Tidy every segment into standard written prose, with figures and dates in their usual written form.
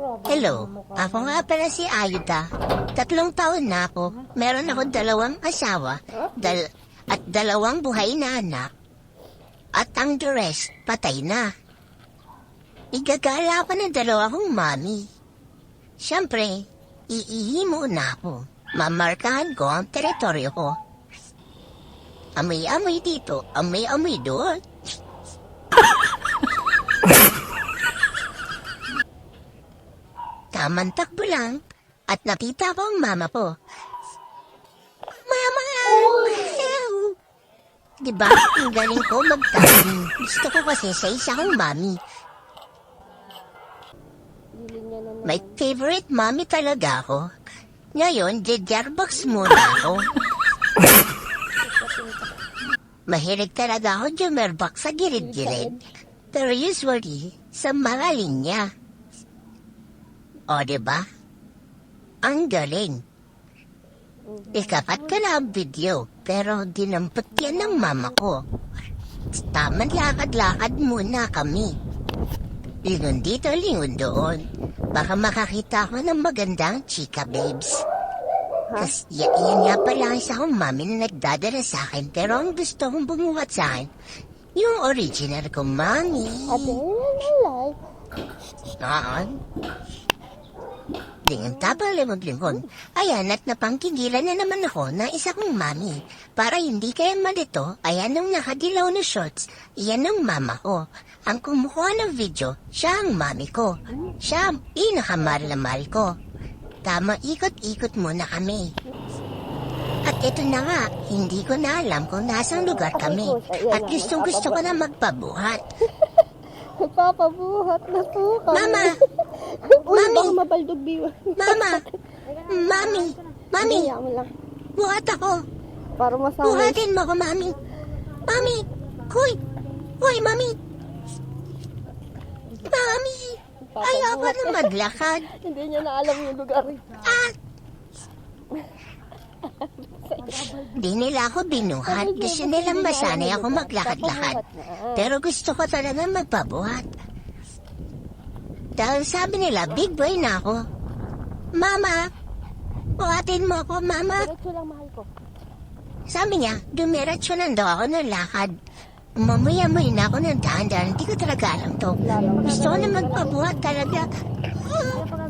Hello, ako nga pala si Ayuda. 3 taon na ako. Meron ako 2 asawa at 2 buhay na anak. At ang the rest, patay na. Igagala ko ng 2 kong mami. Siyempre, iihi muna ako. Mamarkahan ko ang teritoryo ko. Amoy-amoy dito, amoy-amoy doon. Tamang takbo lang at nakita ko ang mama ko. Mama! Diba, ang galing ko magtawin. Gusto ko kasi sa isa kong mami. May favorite mami talaga ako. Ngayon, Jarbox muna ako. Mahilig talaga ako Jumerbox sa gilid-gilid. Pero usually, sa mga linya. O, diba? Ang galing. Ikapat ko na ang video, pero dinampot yan ng mama ko. Tamang lakad-lakad muna kami. Lingon dito, lingon doon. Baka makakita ko ng magandang chika, babes. Kasi yan nga pala isa kong mami na nagdadala sa akin, pero ang gusto kong bumuhat sa akin, yung original kong mami. Ate, Saan? Tingin tapang limog-limon. Ayan at napangkigilan na naman ako na isa kong mami. Para hindi kayo malito, ayan ang nakadilaw na shorts, iyan ang mama ko. Ang kumukuha ng video, siya ang mami ko. Siya ang pinakamahal ko. Tama, ikot-ikot muna kami. At ito na nga, hindi ko na alam kung nasang lugar kami. At gustong-gusto ko na magpabuhat. Nagpapabuhat na po kami. Mama! Uy, Mami! baka mabaldog biwa. Mama! Mami! Mami! Hayaan mo lang. Buhat ako! Para masanay. Buhatin mo ako, Mami! Mami! Hoy! Hoy, Mami! Mami! Ayoko na maglakad. Hindi niya na alam yung lugar. Ah! Di nila ako binuhat. Gusto nilang masanay ako maglakad-lakad. Pero gusto ko talaga magpabuhat. Dahil sabi nila, big boy na ako. Mama! Buhatin mo ako, Mama! Diretso lang, mahal ko. Sabi niya, dumiretso lang daw ako ng lakad. Umamoy-amoy na ako ng dahan-dahan. Hindi ko talaga alam to. Gusto ko na magpabuhat talaga.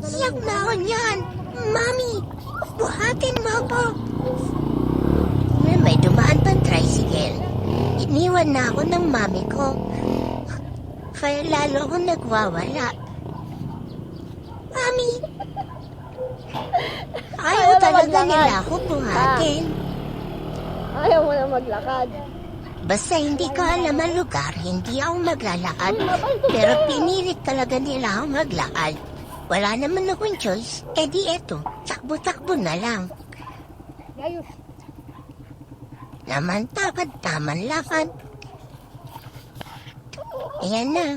Iyak na ako niyan. Mami, buhatin mo ako. May dumaan pang tricycle. Iniwan na ako ng mami ko. Kaya lalo akong nagwawala. Mami! Ayaw talaga nila ako buhatin. Ayaw mo na maglakad. Basta hindi ko alam ang lugar, hindi ako maglalakad. Pero pinilit talaga nila ako maglakad. Wala naman akong choice. Eh di eto, takbo-takbo na lang. Ayos. Naman takad, taman lakad. Ayan na.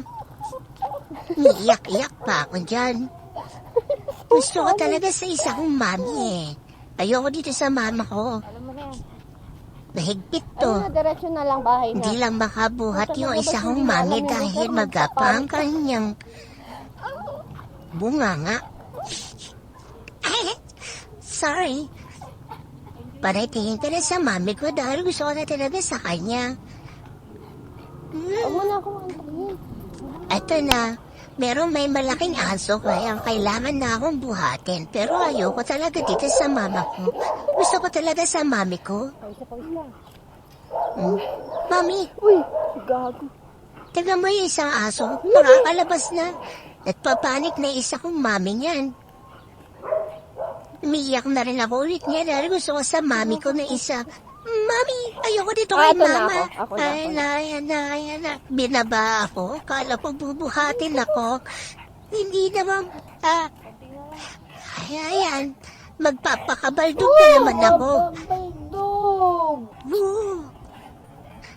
Niiyak-iyak pa ako dyan. Gusto ko talaga sa isa kong mami eh. Ayoko dito sa mama ko. Alam mo na yan. Mahigpit to. Ayun na, diretso na lang bahay na. Hindi lang makabuhat yung isa kong mami dahil magapa ang kanyang bunganga. Sorry. Panay tingin ka na sa mami ko dahil gusto ko na talaga sa kanya. Huwag mo na akong antayin. Eto na. Meron may malaking aso kaya kailangan na akong buhatin. Pero ayoko talaga dito sa mama ko. Gusto ko talaga sa mami ko. Pawis lang. Mami, Uy, gago. tignan mo yung isang aso. Nakakalabas na. Nagpapanik na isa kong mami niyan. Umiiyak na rin ako ulit niya dahil gusto ko sa mami ko na isa. Mami, ayoko dito kay Ito na mama. ako. Ako na. Ayan na. Binaba ako. Kala ko bubuhatin ako. Hindi naman. Ayan. Magpapakabaldog na naman ako. Baldog. Woo!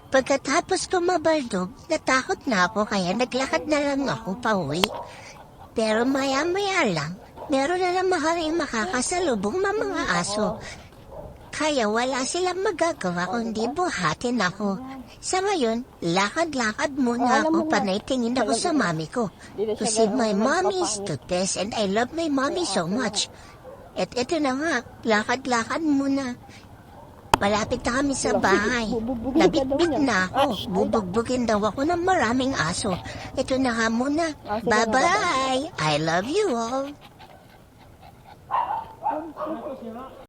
Pagkatapos ko mabaldog, natakot na ako kaya naglakad na lang ako pauwi. Pero maya-maya lang, meron na naman kaming makakasalubong mga aso. Kaya wala silang magagawa kundi buhatin ako. Sa ngayon, lakad-lakad muna Alam mo ako na. panay tingin ako sa mami ko. Di na siya Kasi my ganun mommy is magpapangit. the best and I love my mommy so much. At ito na nga, lakad-lakad muna. Malapit na kami sa bahay. Bubugbugin ka daw Nabitbit niya. na ako. Ay, Bubugbugin daw ako ng maraming aso. Ito na nga muna. Ah, sige na, Bye-bye. I love you all.